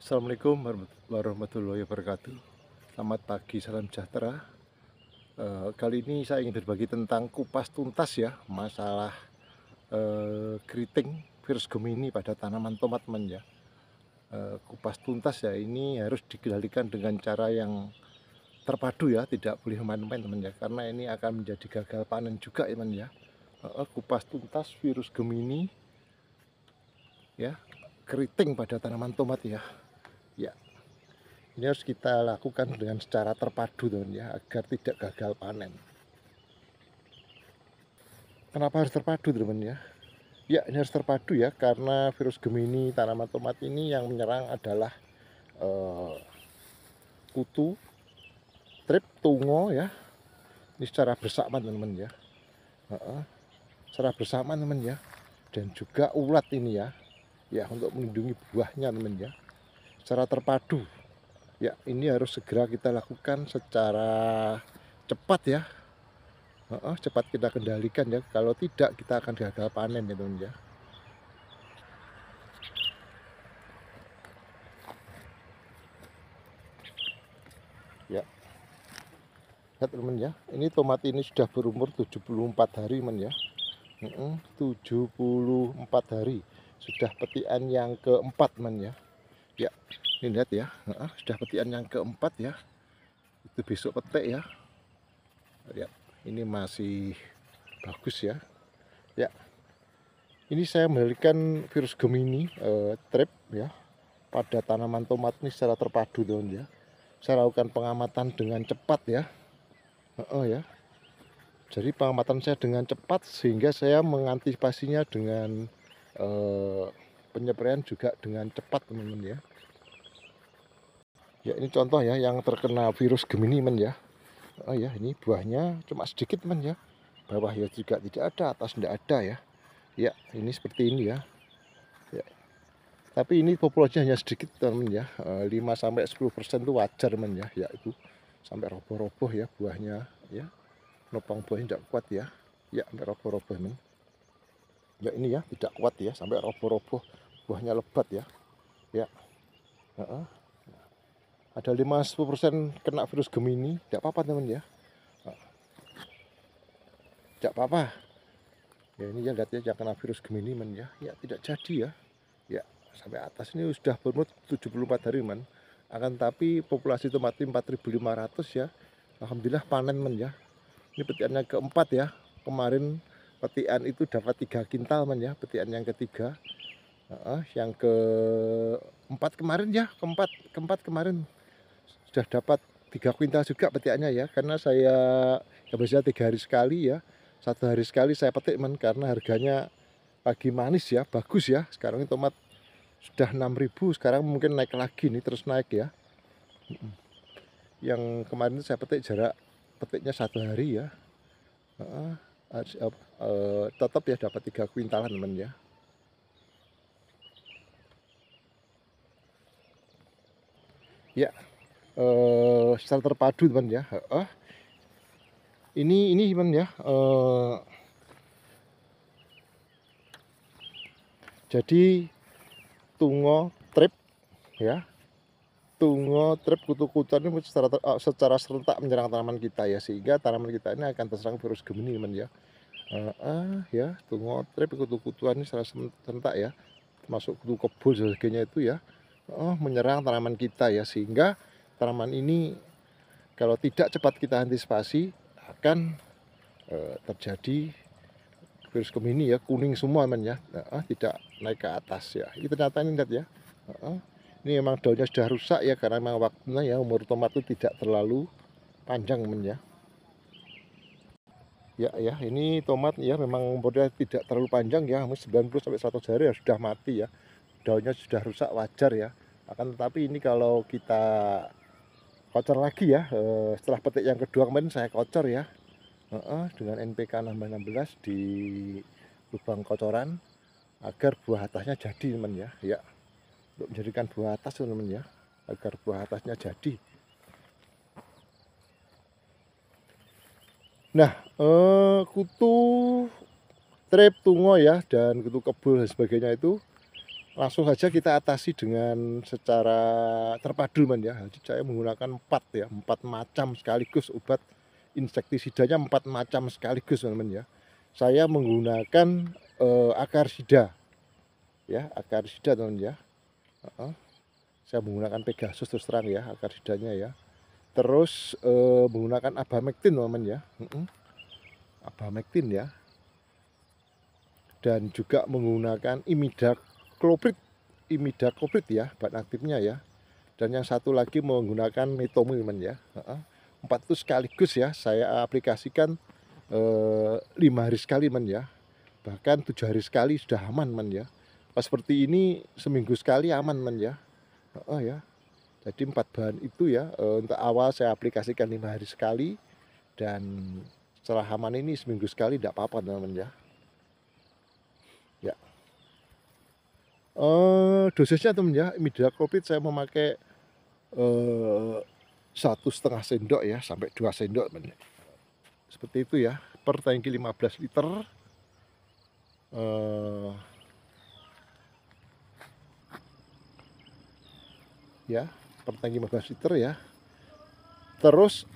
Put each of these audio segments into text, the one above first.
Assalamualaikum warahmatullahi wabarakatuh. Selamat pagi, salam sejahtera. Kali ini saya ingin berbagi tentang kupas tuntas ya, masalah keriting virus Gemini pada tanaman tomat teman ya. Kupas tuntas ya ini harus dikendalikan dengan cara yang terpadu ya, tidak boleh main-main teman ya, karena ini akan menjadi gagal panen juga ya teman ya. Kupas tuntas virus Gemini ya, keriting pada tanaman tomat ya. Ya, ini harus kita lakukan dengan secara terpadu teman ya, agar tidak gagal panen. Kenapa harus terpadu teman ya? Ya, ini harus terpadu ya, karena virus Gemini tanaman tomat ini yang menyerang adalah eh, kutu, trip, tungo ya. Ini secara bersamaan teman-teman ya. Secara bersamaan teman ya. Dan juga ulat ini ya. Ya, untuk melindungi buahnya teman ya. Secara terpadu. Ya, ini harus segera kita lakukan secara cepat ya. Cepat kita kendalikan ya. Kalau tidak kita akan gagal panen ya teman ya. Ya, lihat teman ya, ini tomat ini sudah berumur 74 hari teman ya. 74 hari sudah petian yang keempat teman ya. Ya, ini lihat ya, sudah petian yang keempat ya. Itu besok petik ya. Lihat, ini masih bagus ya. Ya, ini saya mengendalikan virus Gemini trip ya pada tanaman tomat ini secara terpadu teman ya. Saya lakukan pengamatan dengan cepat ya. Ya. Jadi pengamatan saya dengan cepat sehingga saya mengantisipasinya dengan penyepraian juga dengan cepat teman-teman ya. Ya, ini contoh ya yang terkena virus Gemini teman ya. Ya, ini buahnya cuma sedikit teman ya. Bawah ya juga tidak ada, atas tidak ada ya. Ya, ini seperti ini ya. Ya. Tapi ini populasinya hanya sedikit teman ya. 5-10% itu wajar teman ya. Ya itu sampai roboh-roboh ya buahnya ya. Nopang buahnya tidak kuat ya. Ya, sampai roboh-roboh teman. Ya ini ya tidak kuat ya, sampai roboh-roboh, buahnya lebat ya. Ya, ada 5-10% kena virus Gemini, tidak apa-apa teman ya, tidak apa-apa ya. Ini ya lihat ya yang kena virus Gemini man ya. Ya tidak jadi ya. Ya, sampai atas ini sudah berumur 74 hari man. Akan tapi populasi tomat 4.500 ya. Alhamdulillah panen man ya. Ini petiannya keempat ya. Kemarin petian itu dapat 3 kintal man ya, petian yang ketiga. Yang keempat kemarin ya, keempat kemarin sudah dapat 3 kuintal juga petiannya ya, karena saya biasanya 3 hari sekali ya, 1 hari sekali saya petik man, karena harganya lagi manis ya, bagus ya. Sekarang ini tomat sudah 6.000, sekarang mungkin naik lagi nih, terus naik ya. Yang kemarin itu saya petik jarak petiknya 1 hari ya. Tetap ya dapat 3 kuintalan teman ya. Ya, secara terpadu teman ya. Ini teman ya. Jadi tungo trip ya, tungo trip kutu-kutuan ini secara serentak menyerang tanaman kita ya, sehingga tanaman kita ini akan terserang virus Gemini teman ya. Ya, tungo trip kutu-kutuan ini secara serentak ya, termasuk kutu kebul dan sebagainya itu ya, menyerang tanaman kita ya, sehingga tanaman ini kalau tidak cepat kita antisipasi akan terjadi virus Gemini ya, kuning semua man ya. Tidak naik ke atas ya. Ini ternyata ini lihat ya. Ini memang daunnya sudah rusak ya, karena memang waktunya ya, umur tomat itu tidak terlalu panjang man ya. Ya, ini tomat ya memang umurnya tidak terlalu panjang ya, 90-100 hari ya sudah mati ya. Daunnya sudah rusak, wajar ya. Akan tetapi ini kalau kita kocor lagi ya, setelah petik yang kedua kemarin saya kocor ya, dengan NPK 16 di lubang kocoran agar buah atasnya jadi teman ya. Ya, untuk menjadikan buah atas teman ya, agar buah atasnya jadi. Nah, kutu trep tungo ya, dan kutu kebul dan sebagainya itu langsung saja kita atasi dengan secara terpadu teman ya. Jadi saya menggunakan 4 ya, 4 macam sekaligus obat insektisidanya, 4 macam sekaligus teman-teman ya. Saya menggunakan akarsida ya, akarsida teman ya. Heeh. Saya menggunakan Pegasus terus terang ya akarsidanya ya. Terus menggunakan Abamectin teman ya. Abamectin ya. Dan juga menggunakan imidacloprid ya, bahan aktifnya ya. Dan yang satu lagi menggunakan metomil teman ya. 4 itu sekaligus ya saya aplikasikan 5 hari sekali teman ya. Bahkan 7 hari sekali sudah aman teman ya. Pas seperti ini seminggu sekali aman teman ya. Ya. Jadi 4 bahan itu ya untuk awal saya aplikasikan 5 hari sekali, dan setelah aman ini seminggu sekali tidak apa-apa teman-teman ya. Ya. Dosisnya teman ya, imidacloprid saya memakai 1,5 sendok ya sampai 2 sendok teman. Seperti itu ya, per tangki 15 liter. Ya, per tangki 15 liter ya. Terus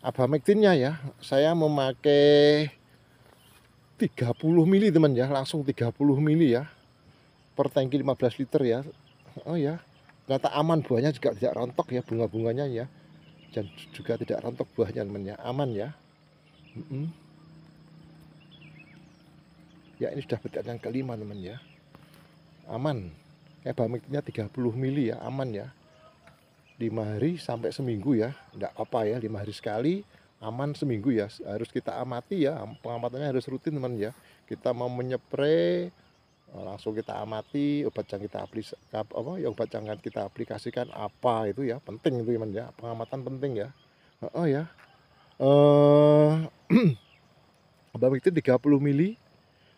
Abamectinnya ya, saya memakai 30 mili teman ya, langsung 30 mili ya, per tangki 15 liter ya. Ya, ternyata aman, buahnya juga tidak rontok ya, bunga-bunganya ya, dan juga tidak rontok buahnya teman ya, aman ya. Ya, ini sudah berkat yang kelima teman ya, aman. Abamectinnya 30 mili ya, aman ya. 5 hari sampai seminggu ya, enggak apa ya, 5 hari sekali, aman seminggu ya. Harus kita amati ya, pengamatannya harus rutin teman ya. Kita mau menyepray langsung kita amati obat yang kita obat yang kita aplikasikan apa itu ya, penting itu teman ya, pengamatan penting ya. Ya. Abamectin 30 mili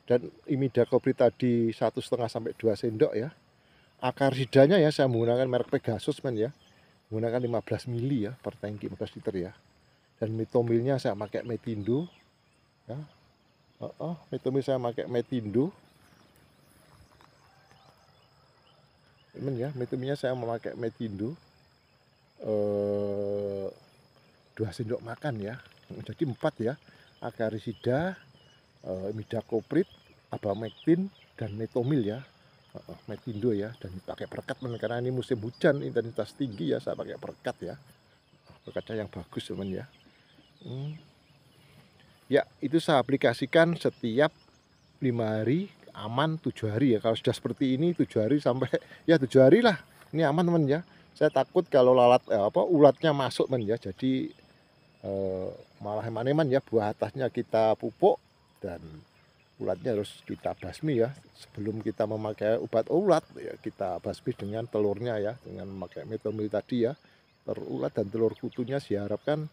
dan imidacloprid tadi 1,5 sampai 2 sendok ya. Akarsidanya ya saya menggunakan merek Pegasus teman ya, menggunakan 15 mili ya per tangki 15 liter ya. Dan metomilnya saya pakai Metindo ya. Metomil saya pakai Metindo teman ya, metomilnya saya memakai Metindo 2 sendok makan ya. Jadi 4 ya, akarsida, imidacloprid, Abamectin, dan metomil ya. Metindo ya, dan pakai perekat karena ini musim hujan intensitas tinggi ya, saya pakai perekat ya, perekatnya yang bagus teman ya. Ya, itu saya aplikasikan setiap 5 hari, aman 7 hari ya. Kalau sudah seperti ini 7 hari sampai ya 7 hari lah, ini aman teman ya. Saya takut kalau ulatnya masuk teman ya, jadi malah eman-eman ya, buah atasnya kita pupuk dan ulatnya harus kita basmi ya. Sebelum kita memakai obat ulat ya, kita basmi dengan telurnya ya, dengan memakai metomil tadi ya. Telur ulat dan telur kutunya diharapkan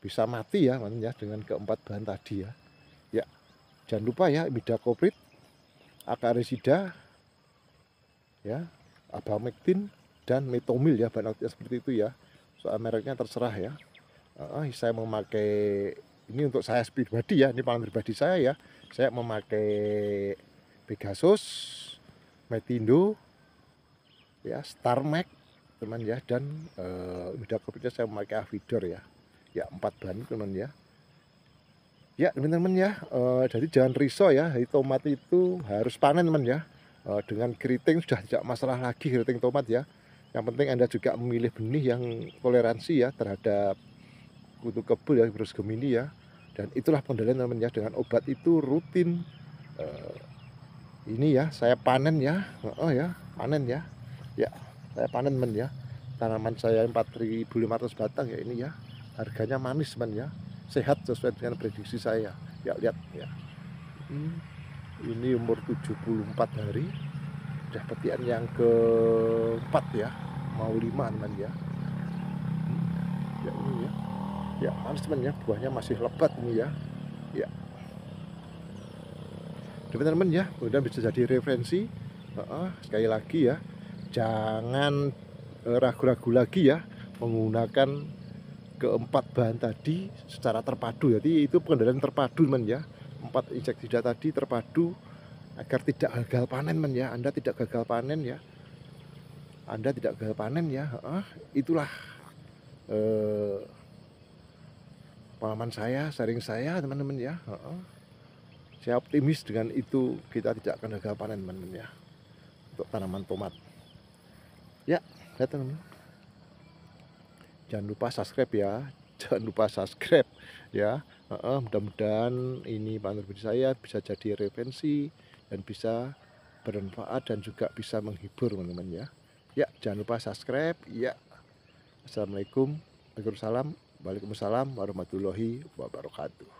bisa mati ya dengan keempat bahan tadi ya. Ya, jangan lupa ya, imidacloprid, akarsida ya, Abamectin, dan metomil ya, bahan aktif seperti itu ya. Soal mereknya terserah ya. Saya memakai ini untuk saya pribadi ya, ini pengalaman pribadi saya ya. Saya memakai Pegasus, Metindo, ya, Starmax teman ya, dan imidaclopridnya saya memakai Avidor ya. Ya, 4 bahan teman ya. Ya teman-teman ya, jadi jangan risau ya, tomat itu harus panen teman ya. Dengan keriting sudah tidak masalah lagi keriting tomat ya. Yang penting Anda juga memilih benih yang toleransi ya terhadap kutu kebul ya, virus Gemini ya. Dan itulah pengendalian teman ya, dengan obat itu rutin. Ini ya saya panen ya, panen ya. Ya, saya panen teman ya. Tanaman saya 4.500 batang ya ini ya. Harganya manis teman ya. Sehat sesuai dengan prediksi saya. Ya, lihat ya. Ini umur 74 hari. Sudah petian yang keempat ya. Mau 5 teman ya. Ya ini ya. Ya, manis teman ya, buahnya masih lebat ini ya. Ya. Teman-teman ya, mudah bisa jadi referensi. Sekali lagi ya, jangan ragu-ragu lagi ya menggunakan keempat bahan tadi secara terpadu. Jadi itu pengendalian terpadu teman ya. 4 insektisida tadi terpadu agar tidak gagal panen men ya. Anda tidak gagal panen ya. Anda tidak gagal panen ya. Itulah eh, pengalaman saya, sharing saya teman-teman ya. Saya optimis dengan itu kita tidak akan gagal panen teman-teman ya untuk tanaman tomat. Ya, ya teman-teman. Jangan lupa subscribe ya. Jangan lupa subscribe ya. Mudah-mudahan ini panel video saya bisa jadi referensi dan bisa bermanfaat dan juga bisa menghibur teman-teman ya. Ya, jangan lupa subscribe ya. Assalamualaikum, waalaikumsalam warahmatullahi wabarakatuh.